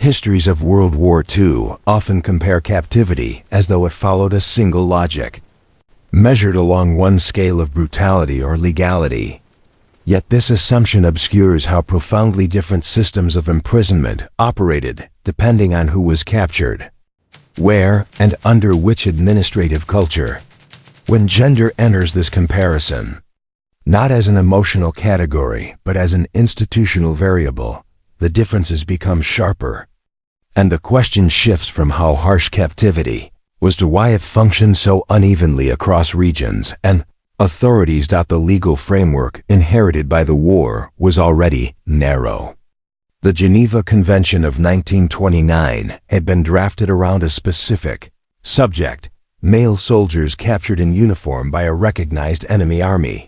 Histories of World War II often compare captivity as though it followed a single logic, measured along one scale of brutality or legality. Yet this assumption obscures how profoundly different systems of imprisonment operated depending on who was captured, where, and under which administrative culture. When gender enters this comparison, not as an emotional category but as an institutional variable, the differences become sharper. And the question shifts from how harsh captivity was to why it functioned so unevenly across regions and authorities. The legal framework inherited by the war was already narrow. The Geneva Convention of 1929 had been drafted around a specific subject: male soldiers captured in uniform by a recognized enemy army.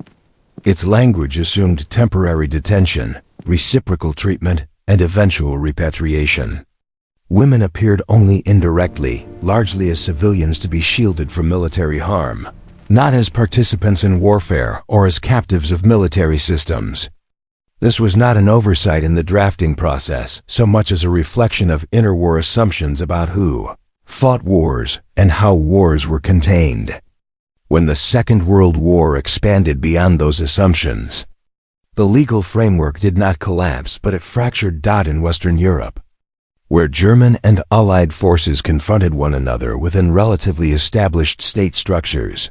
Its language assumed temporary detention, reciprocal treatment, and eventual repatriation. Women appeared only indirectly, largely as civilians to be shielded from military harm, not as participants in warfare or as captives of military systems. This was not an oversight in the drafting process so much as a reflection of interwar assumptions about who fought wars and how wars were contained. When the Second World War expanded beyond those assumptions, the legal framework did not collapse, but it fractured. In Western Europe, where German and Allied forces confronted one another within relatively established state structures,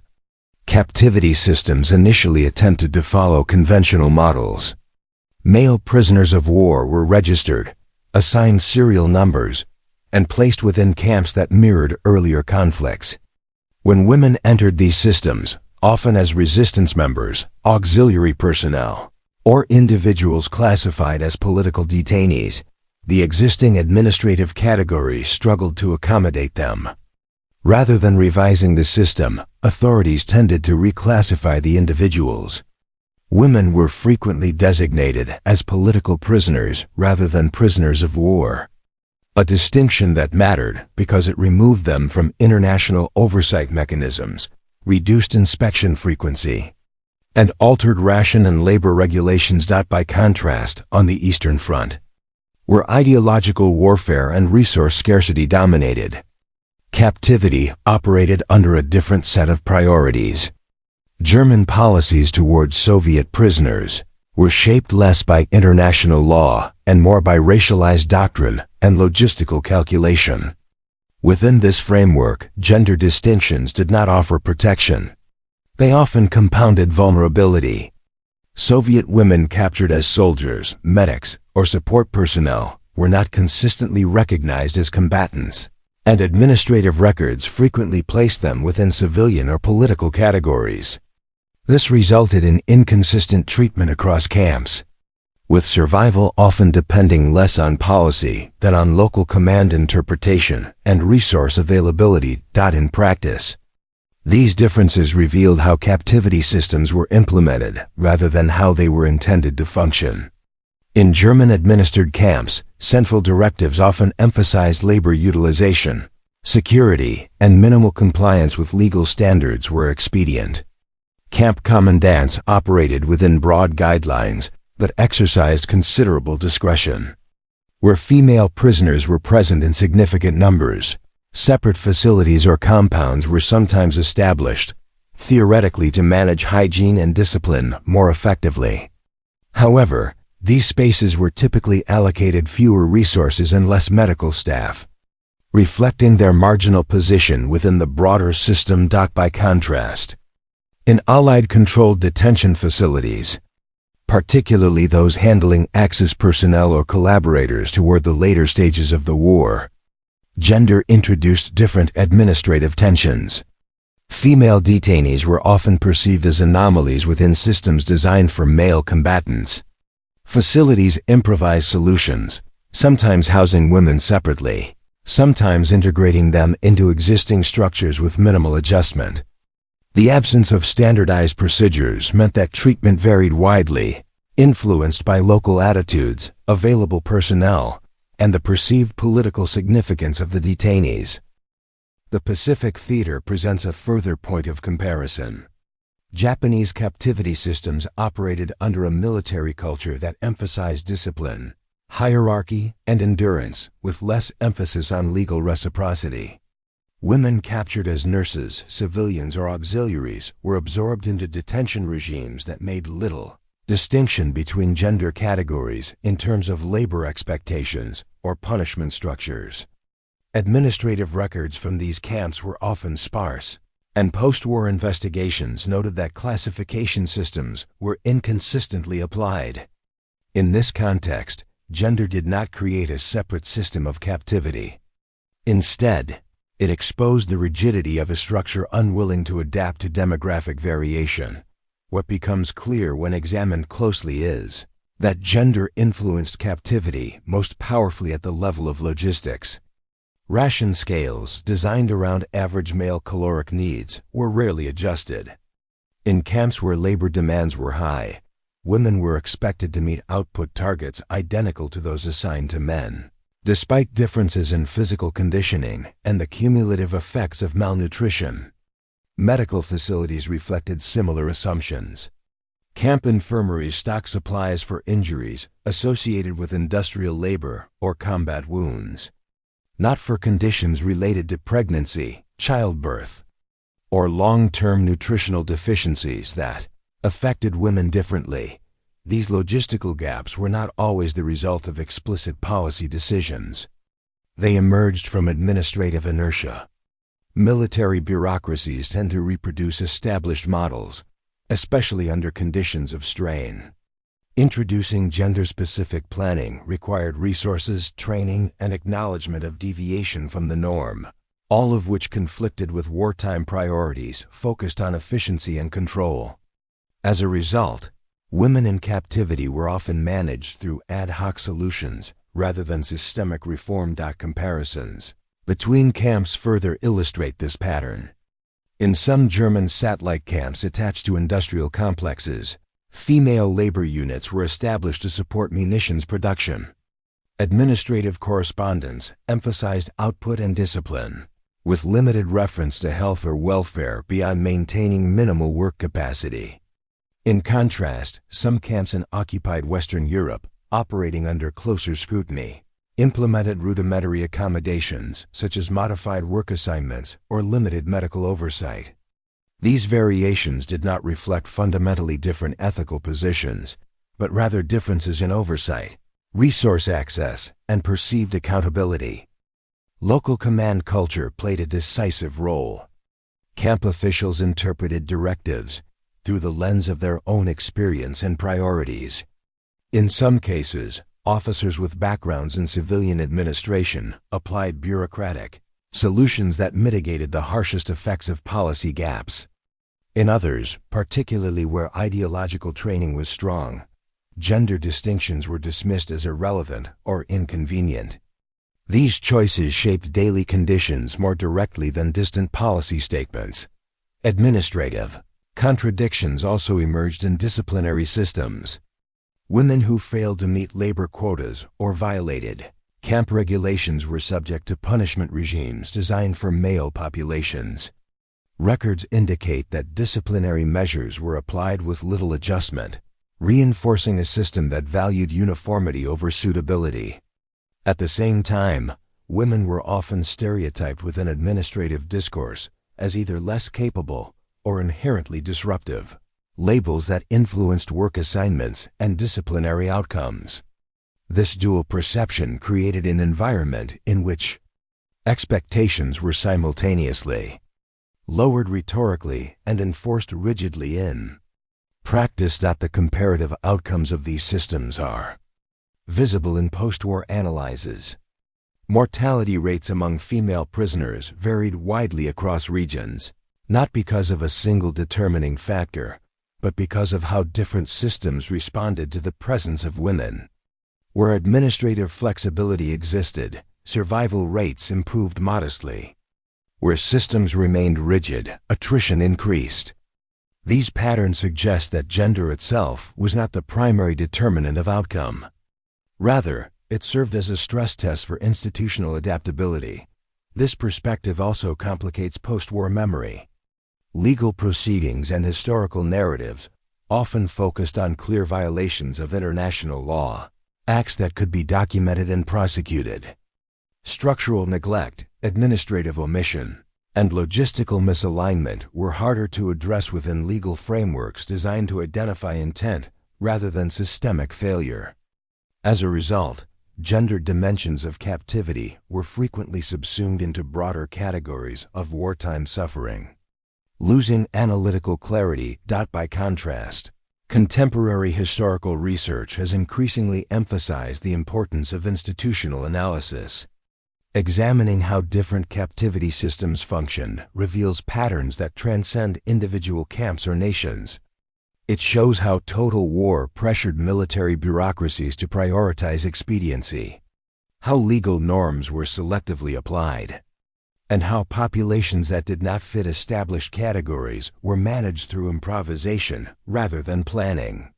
captivity systems initially attempted to follow conventional models. Male prisoners of war were registered, assigned serial numbers, and placed within camps that mirrored earlier conflicts. When women entered these systems, often as resistance members, auxiliary personnel, or individuals classified as political detainees, the existing administrative categories struggled to accommodate them. Rather than revising the system, authorities tended to reclassify the individuals. Women were frequently designated as political prisoners rather than prisoners of war, a distinction that mattered because it removed them from international oversight mechanisms, reduced inspection frequency, and altered ration and labor regulations. By contrast, on the Eastern Front, where ideological warfare and resource scarcity dominated, captivity operated under a different set of priorities. German policies towards Soviet prisoners were shaped less by international law and more by racialized doctrine and logistical calculation. Within this framework, gender distinctions did not offer protection. They often compounded vulnerability. Soviet women captured as soldiers, medics, or support personnel were not consistently recognized as combatants, and administrative records frequently placed them within civilian or political categories. This resulted in inconsistent treatment across camps, with survival often depending less on policy than on local command interpretation and resource availability. In practice, these differences revealed how captivity systems were implemented rather than how they were intended to function. In German-administered camps, central directives often emphasized labor utilization, security, and minimal compliance with legal standards were expedient. Camp commandants operated within broad guidelines but exercised considerable discretion. Where female prisoners were present in significant numbers, separate facilities or compounds were sometimes established, theoretically to manage hygiene and discipline more effectively. However, these spaces were typically allocated fewer resources and less medical staff, reflecting their marginal position within the broader system. By contrast, in Allied-controlled detention facilities, particularly those handling Axis personnel or collaborators toward the later stages of the war, gender introduced different administrative tensions. Female detainees were often perceived as anomalies within systems designed for male combatants. Facilities improvised solutions, sometimes housing women separately, sometimes integrating them into existing structures with minimal adjustment. The absence of standardized procedures meant that treatment varied widely, influenced by local attitudes, available personnel, and the perceived political significance of the detainees. The Pacific Theater presents a further point of comparison. Japanese captivity systems operated under a military culture that emphasized discipline, hierarchy, and endurance, with less emphasis on legal reciprocity. Women captured as nurses, civilians, or auxiliaries were absorbed into detention regimes that made little distinction between gender categories in terms of labor expectations or punishment structures. Administrative records from these camps were often sparse, and post-war investigations noted that classification systems were inconsistently applied. In this context, gender did not create a separate system of captivity. Instead, it exposed the rigidity of a structure unwilling to adapt to demographic variation. What becomes clear when examined closely is that gender influenced captivity most powerfully at the level of logistics. Ration scales designed around average male caloric needs were rarely adjusted. In camps where labor demands were high, women were expected to meet output targets identical to those assigned to men, despite differences in physical conditioning and the cumulative effects of malnutrition. Medical facilities reflected similar assumptions. Camp infirmaries stocked supplies for injuries associated with industrial labor or combat wounds, not for conditions related to pregnancy, childbirth, or long-term nutritional deficiencies that affected women differently. These logistical gaps were not always the result of explicit policy decisions. They emerged from administrative inertia. Military bureaucracies tend to reproduce established models, especially under conditions of strain. Introducing gender-specific planning required resources, training, and acknowledgement of deviation from the norm, all of which conflicted with wartime priorities focused on efficiency and control. As a result, women in captivity were often managed through ad hoc solutions rather than systemic reform. Comparisons between camps further illustrate this pattern. In some German satellite camps attached to industrial complexes, female labor units were established to support munitions production. Administrative correspondence emphasized output and discipline, with limited reference to health or welfare beyond maintaining minimal work capacity. In contrast, some camps in occupied Western Europe, operating under closer scrutiny, implemented rudimentary accommodations such as modified work assignments or limited medical oversight. These variations did not reflect fundamentally different ethical positions, but rather differences in oversight, resource access, and perceived accountability. Local command culture played a decisive role. Camp officials interpreted directives through the lens of their own experience and priorities. In some cases, officers with backgrounds in civilian administration applied bureaucratic solutions that mitigated the harshest effects of policy gaps. In others, particularly where ideological training was strong, gender distinctions were dismissed as irrelevant or inconvenient. These choices shaped daily conditions more directly than distant policy statements. Administrative contradictions also emerged in disciplinary systems. Women who failed to meet labor quotas or violated camp regulations were subject to punishment regimes designed for male populations. Records indicate that disciplinary measures were applied with little adjustment, reinforcing a system that valued uniformity over suitability. At the same time, women were often stereotyped within administrative discourse as either less capable or inherently disruptive, labels that influenced work assignments and disciplinary outcomes. This dual perception created an environment in which expectations were simultaneously lowered rhetorically and enforced rigidly in practice. The comparative outcomes of these systems are visible in post-war analyses. Mortality rates among female prisoners varied widely across regions, not because of a single determining factor, but because of how different systems responded to the presence of women. Where administrative flexibility existed, survival rates improved modestly. Where systems remained rigid, attrition increased. These patterns suggest that gender itself was not the primary determinant of outcome. Rather, it served as a stress test for institutional adaptability. This perspective also complicates post-war memory. Legal proceedings and historical narratives often focused on clear violations of international law, acts that could be documented and prosecuted. Structural neglect, administrative omission, and logistical misalignment were harder to address within legal frameworks designed to identify intent rather than systemic failure. As a result, gendered dimensions of captivity were frequently subsumed into broader categories of wartime suffering, losing analytical clarity. By contrast, contemporary historical research has increasingly emphasized the importance of institutional analysis. Examining how different captivity systems function reveals patterns that transcend individual camps or nations. It shows how total war pressured military bureaucracies to prioritize expediency, how legal norms were selectively applied, and how populations that did not fit established categories were managed through improvisation rather than planning.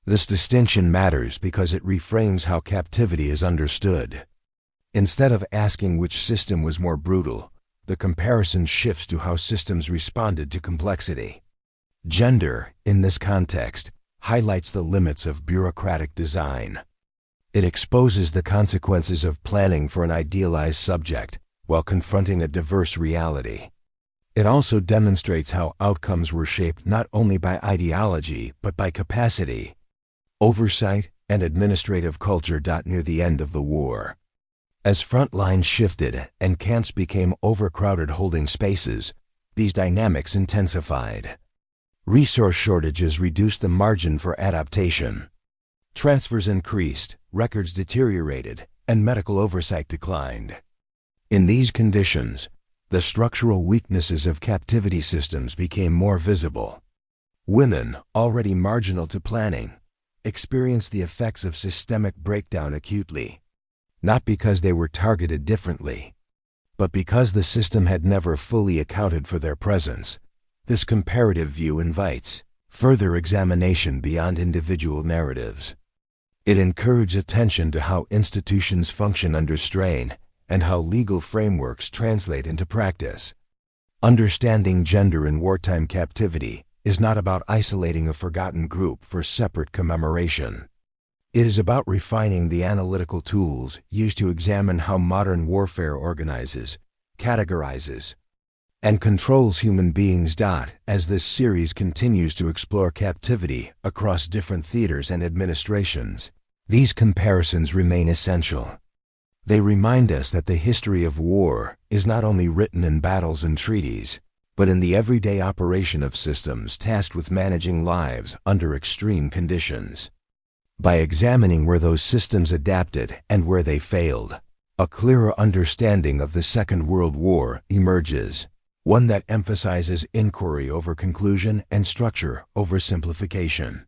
This distinction matters because it reframes how captivity is understood. Instead of asking which system was more brutal, the comparison shifts to how systems responded to complexity. Gender, in this context, highlights the limits of bureaucratic design. It exposes the consequences of planning for an idealized subject while confronting a diverse reality. It also demonstrates how outcomes were shaped not only by ideology but by capacity, oversight, and administrative culture. Near the end of the war, as front lines shifted and camps became overcrowded holding spaces, these dynamics intensified. Resource shortages reduced the margin for adaptation. Transfers increased, records deteriorated, and medical oversight declined. In these conditions, the structural weaknesses of captivity systems became more visible. Women, already marginal to planning, experienced the effects of systemic breakdown acutely, not because they were targeted differently, but because the system had never fully accounted for their presence. This comparative view invites further examination beyond individual narratives. It encourages attention to how institutions function under strain and how legal frameworks translate into practice. Understanding gender in wartime captivity is not about isolating a forgotten group for separate commemoration. It is about refining the analytical tools used to examine how modern warfare organizes, categorizes, and controls human beings. As this series continues to explore captivity across different theaters and administrations, these comparisons remain essential. They remind us that the history of war is not only written in battles and treaties, but in the everyday operation of systems tasked with managing lives under extreme conditions. By examining where those systems adapted and where they failed, a clearer understanding of the Second World War emerges, one that emphasizes inquiry over conclusion and structure over simplification.